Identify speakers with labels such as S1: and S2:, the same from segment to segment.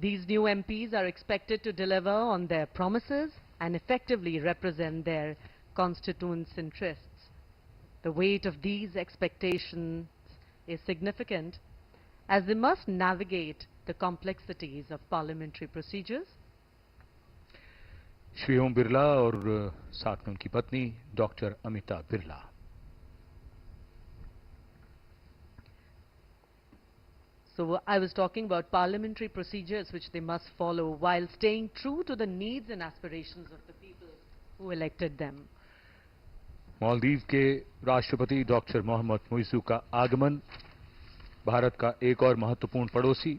S1: These new MPs are expected to deliver on their promises and effectively represent their constituents' interests. The weight of these expectations is significant as they must navigate the complexities of parliamentary procedures.
S2: Shri Om Birla और साथ में उनकी पत्नी doctor Amita Birla.
S1: So I was talking about parliamentary procedures which they must follow while staying true to the needs and aspirations of the people who elected them.
S2: Maldives के राष्ट्रपति doctor Mohammad Muizzu का आगमन, भारत का एक और महत्वपूर्ण पड़ोसी।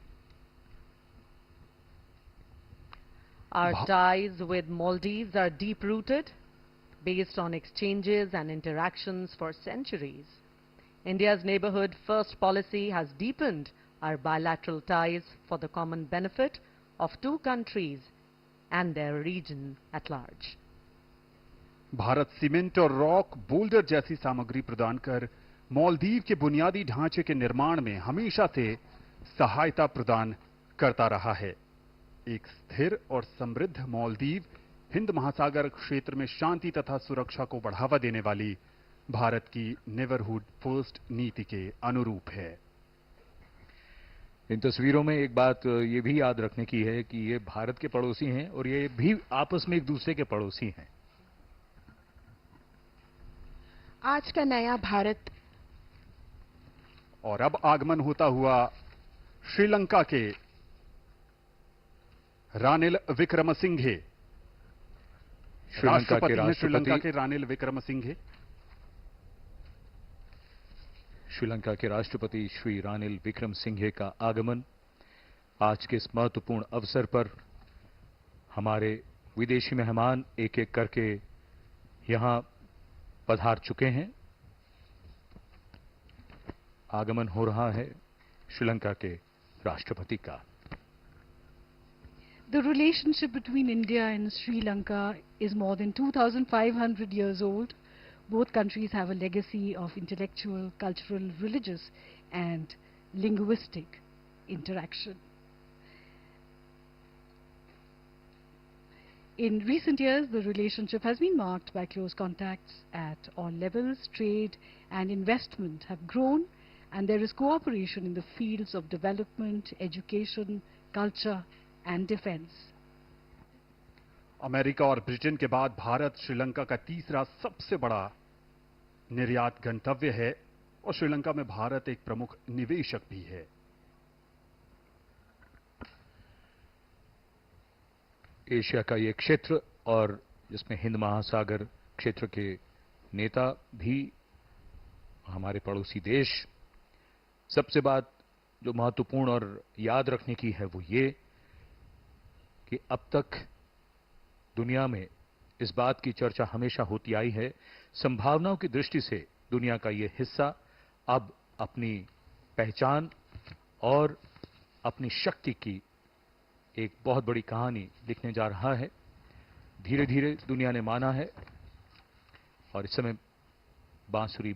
S1: Our ties with Maldives are deep-rooted, based on exchanges and interactions for centuries. India's neighborhood first policy has deepened our bilateral ties for the common benefit of two countries and their region at large.
S3: Bharat cement और rock boulder जैसी सामग्री प्रदान कर मालदीव के बुनियादी ढांचे के निर्माण में हमेशा से सहायता प्रदान करता रहा है। एक स्थिर और समृद्ध मालदीव हिंद महासागर क्षेत्र में शांति तथा सुरक्षा को बढ़ावा देने वाली भारत की नेबरहुड फर्स्ट नीति के अनुरूप है।
S2: इन तस्वीरों में एक बात ये भी याद रखने की है कि ये भारत के पड़ोसी हैं और ये भी आपस में एक दूसरे के पड़ोसी हैं।
S4: आज का नया भारत।
S3: और अब आगमन होता हुआ श्रीलंका के रानिल विक्रमसिंघे। श्रीलंका के रानिल विक्रमसिंघे।
S2: श्रीलंका के राष्ट्रपति श्री रानिल विक्रमसिंघे का आगमन आज के इस महत्वपूर्ण अवसर पर हमारे विदेशी मेहमान एक एक करके यहां पधार चुके हैं। आगमन हो रहा है श्रीलंका के राष्ट्रपति का।
S4: The relationship between India and Sri Lanka is more than 2,500 years old. Both countries have a legacy of intellectual, cultural, religious, and linguistic interaction. In recent years, the relationship has been marked by close contacts at all levels. Trade and investment have grown, and there is cooperation in the fields of development, education, culture, and defense.
S3: America और Britain के बाद भारत श्रीलंका का तीसरा सबसे बड़ा निर्यात गंतव्य है और श्रीलंका में भारत एक प्रमुख निवेशक भी है।
S2: एशिया का ये क्षेत्र और जिसमें हिंद महासागर क्षेत्र के नेता भी हमारे पड़ोसी देश। सबसे बात जो महत्वपूर्ण और याद रखने की है वो ये कि अब तक दुनिया में इस बात की चर्चा हमेशा होती आई है, संभावनाओं की दृष्टि से दुनिया का ये हिस्सा अब अपनी पहचान और अपनी शक्ति की एक बहुत बड़ी कहानी लिखने जा रहा है। धीरे धीरे दुनिया ने माना है और इस समय बांसुरी